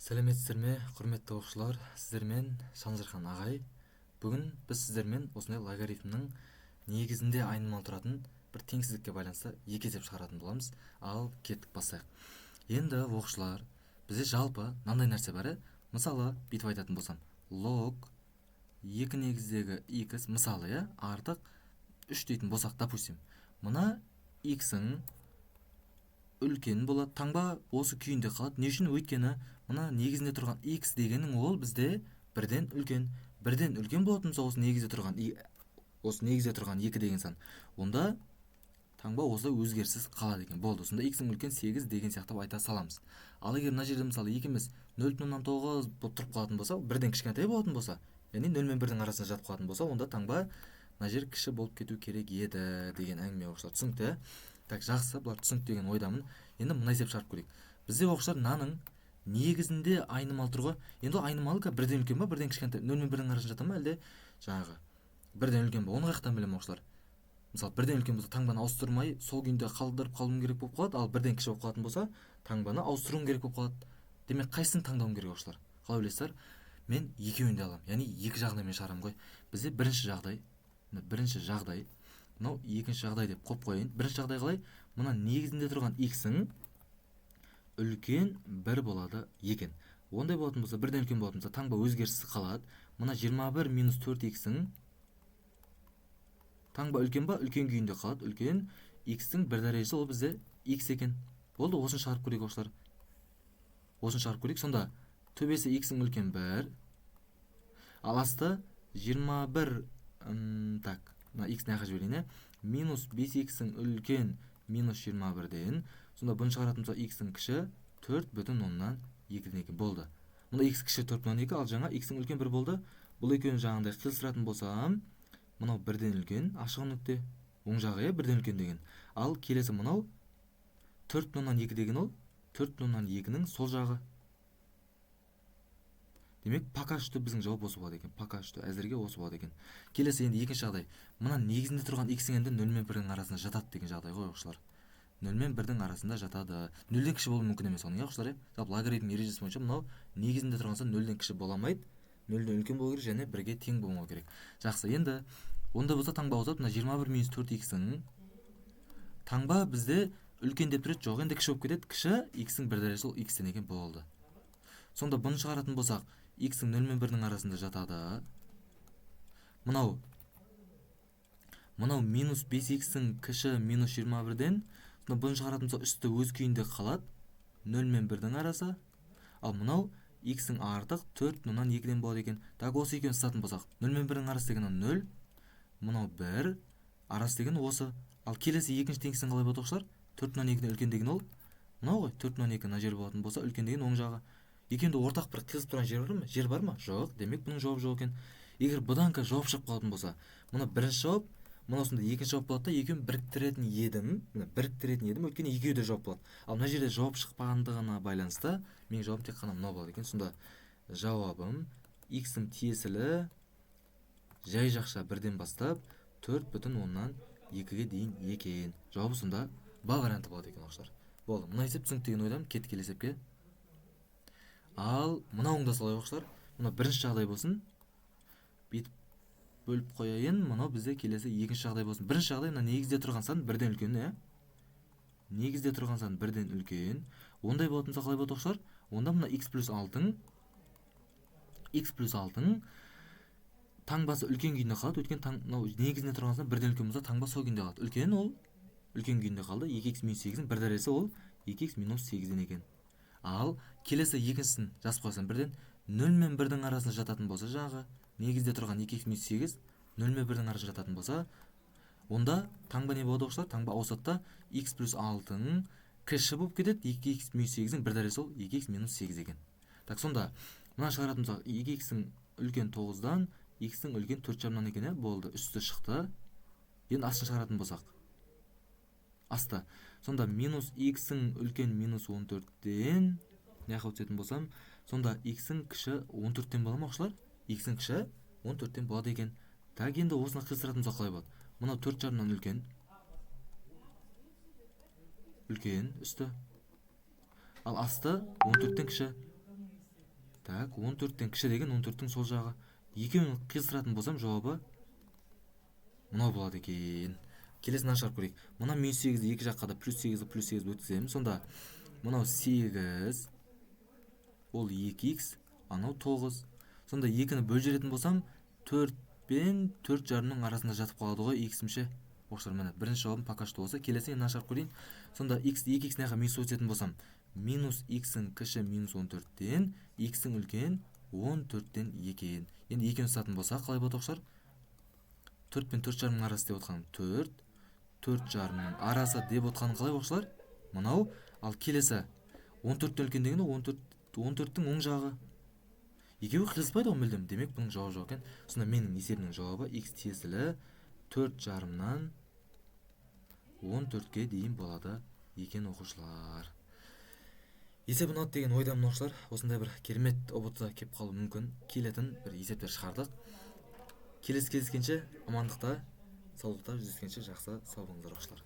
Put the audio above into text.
Сәлеметсіздер ме, құрметті оқушылар, сіздермен Шанжырхан ағай. Бүгін біз сіздермен осындай логарифмнің негізінде айнымалы тұратын бір теңсіздікке байланысты екі есеп шығаратын боламыз. Ал кеттік бастайық. Енді оқушылар, бізде жалпы мынандай нәрсе бар. Мысалы, бүйтіп айтатын болсам, лог 2 негіздегі x мысалы артық 3 дейтін болсақ, допустим, мына x-ің үлкен болады, таңба осы күйінде қалады. Не үшін? Өйткені мына негізінде тұрған x дегенің ол бізде бірден үлкен болатын болса, осы негізде тұрған 2 деген сан, онда таңба осылай өзгеріссіз қалады екен. Болды. Сонда x-ің үлкен 8 деген сияқты айта саламыз. Ал егер мына жерде мысалы 2 емес 0,9 болып тұрып қалатын болса, бірден кішкентай болатын болса, яғни 0 мен 1-дің арасында жатып қалатын болса, онда таңба мына жер кіші болып кету керек еді деген әңгіме оқушылар. Түсінікті? Так, жақсы, бұлар түсінікті деген ойдамын. Енді мына есеп шығарып көрейік. Бізде оқушылар мынаның негізінде айнымалы тұр ғой. Енді айнымалы бірден үлкен ба, бірден кішкентай, 0 мен 1-дің арасында жата ма, әлде жаңағы бірден үлкен ба? Оны қаяқтан білемін оқушылар? Мысалы, бірден үлкен болса, таңбаны ауыстырмай сол күйінде қалдырып қалуым керек болып қалады, ал бірден кіші болып қалатын болса, таңбаны ауыстыруым керек болып қалады. Демек, қайсысын таңдауым керек оқушылар? Қалай ойлайсыздар? Мен екеуін де аламын. Яғни екі жағдаймен шығарамын ғой. Бізде бірінші жағдай, мынау екінші жағдай деп қойып қояйын. Бірінші жағдай қалай? Мына негізінде тұрған x-ің үлкен 1 болады екен. Ондай болатын болса, бірден үлкен болатын болса, таңба өзгеріссіз қалады. Мына 21 минус 4x-ің таңба үлкен ба? Үлкен күйінде қалады. Үлкен x-ің бір дәрежесі ол бізде x екен. Болды, осыны шығарып көрейік оқушылар. Осыны шығарып көрейік. Сонда төбесі x-ің үлкен 1. Ал асты 21 так, мына x мына жаққа жіберейін. Минус 5x-ің үлкен минус 21-ден. Сонда бұны шығаратын болса, x-ің кіші 4,2 екен. Болды. Мұнда x кіші 4,2, ал жаңа x-ің үлкен 1 болды. Бұл екеуін жаңағындай қиылыстыратын болсам, мынау бірден үлкен, ашық нүкте, оң жағы бірден үлкен деген. Ал келесі мынау 4,2 деген ол 4,2-ның сол жағы. Демек, пока что біздің жауап осы болады екен. Пока что әзірге осы болады екен. Келесі енді екінші жағдай. Мына негізінде тұрған x-ің енді 0 мен 1-дің арасында жатады деген жағдай ғой оқушылар. 0 мен 1-дің арасында жатады. 0-ден кіші болуы мүмкін емес оның, оқушылар. Жалпы логарифм ережесі бойынша мынау негізінде тұрған сан 0-ден кіші бола алмайды. 0-ден үлкен болу керек және 1-ге тең болмау керек. Жақсы, енді онда болса таңба ауысады. Мына 21 минус 4x-ің таңба бізде үлкен деп тұрады, жоқ, енді кіші болып кетеді. Кіші x-ің бір дәрежесі ол x-тен екен болды. Сонда бұны шығаратын болсақ, x-ің 0 мен 1-дің арасында жатады. Мынау минус 5x-ің кіші минус 21-ден. Сонда бұны шығаратын болсақ, үсті өз күйінде қалады. 0 мен 1-дің арасы. Ал мынау x-ің артық 4,2-ден болады екен. Так, осы екеуін сызатын болсақ, 0 мен 1-дің арасы деген 0. Мынау 1. Арасы деген осы. Ал келесі екінші теңсіздігін қалай болады оқушылар? 4,2-ден үлкен деген ол мынау ғой. 4,2 мына жер болатын болса, үлкен деген оң жағы. Екеуінде ортақ бір қиылысып тұрған жер бар ма? Жоқ. Демек, бұның жауабы жоқ екен. Егер бұдан жауап шығып қалатын болса, мына бірінші жауап, мына осында екінші жауап болады да, екеуін біріктіретін едім, өйткені екеуі де жауап болады. Ал мына жерде жауап шықпағандығына байланысты, менің жауабым тек қана мынау болады екен. Сонда жауабым x-ің тиесілі жай жақша 1-ден бастап 4,2-ге дейін екен. Жауабы сонда Б варианты болады екен оқушылар. Болды. Мына есеп түсінікті деген ойдамын. Кеттік келесі есепке. Ал мынауың да солай оқушылар. Мына бірінші жағдай болсын. Бүйтіп бөліп қояйын. Мынау бізде келесі екінші жағдай болсын. Бірінші жағдай мына негізде тұрған сан 1-ден үлкен, негізде тұрған сан 1-ден үлкен. Ондай болатын болса қалай болады оқушылар? Онда мына x плюс 6-ың таңбасы үлкен күйінде қалады. Өйткені негізінде тұрған сан 1-ден үлкен болса, таңба сол күйінде қалады. Үлкен ол үлкен күйінде қалды. 2x минус 8-ің бір дәрежесі ол 2x минус 8-ден екен. Ал келесі екіншісін жазып қойсам, бірден 0 мен 1-дің арасында жататын болса, жағы негізде тұрған 2x минус 8 0 мен 1-дің арасында жататын болса, онда таңба не болады оқушылар? Таңба ауысады да x плюс 6-ың кіші болып кетеді. 2x минус 8-ің бір дәрежесі ол 2x минус 8 екен. Так, сонда мына шығаратын болсақ, 2x-ің үлкен 9-дан x-ің үлкен 4,5-нан екен, болды. Үсті шықты. Енді астын шығаратын болсақ, асты. Сонда минус x-ің үлкен минус 14-ден не жаққа өтетін болсам, сонда x-ің кіші 14-ден бола ма оқушылар? X-ің кіші 14-ден болады екен. Так, енді осыны қиылыстыратын болсақ қалай болады? Мынау 4,5-нан үлкен үсті. Ал асты 14-ден кіші. Так, 14-тен кіші деген 14-тің сол жағы. Екеуін қиыстыратын болсам, жауабы мынау болады екен. Келесін ашарып көрейік. Мына -8-ді екі жаққа да +8 өткіземін. Сонда мынау 8, ол 2х, анау 9. Сонда 2-ні бөлжеретін болсам, 4 пен 4,5-ның арасында жатып қалады ғой x-ше. Оқшылар, міне бірінші жауабым пока что болса. Келесін енді ашарып көрейін. Сонда 2х неға минус өтетін болсам, -х-ің кіші -14-тен, х-ің үлкен 14-тен екен. Енді екеуін ұстатын болса, қалай болады оқшылар? 4 пен 4,5-ның арасы деп отқаным 4, 4,5-ның арасы деп отқаным қалай оқшылар? Мынау. Ал келесі 14-тен үлкен дегені 14-тің оң жағы. Екеуі қиылыспайды ғой мүлдем. Демек бұның жауабы жоқ екен. Сонда менің есебімнің жауабы x тиесілі 4,5-нан 14-ке дейін болады екен оқушылар. Есеп ұнады деген ойдамын оқушылар. Осындай бір керемет ұбт кеп қалуы мүмкін келетін бір есептер шығардық. Келесі кездескенше амандықта, саулықта жүздескенше жақсы сау болыңыздар оқушылар.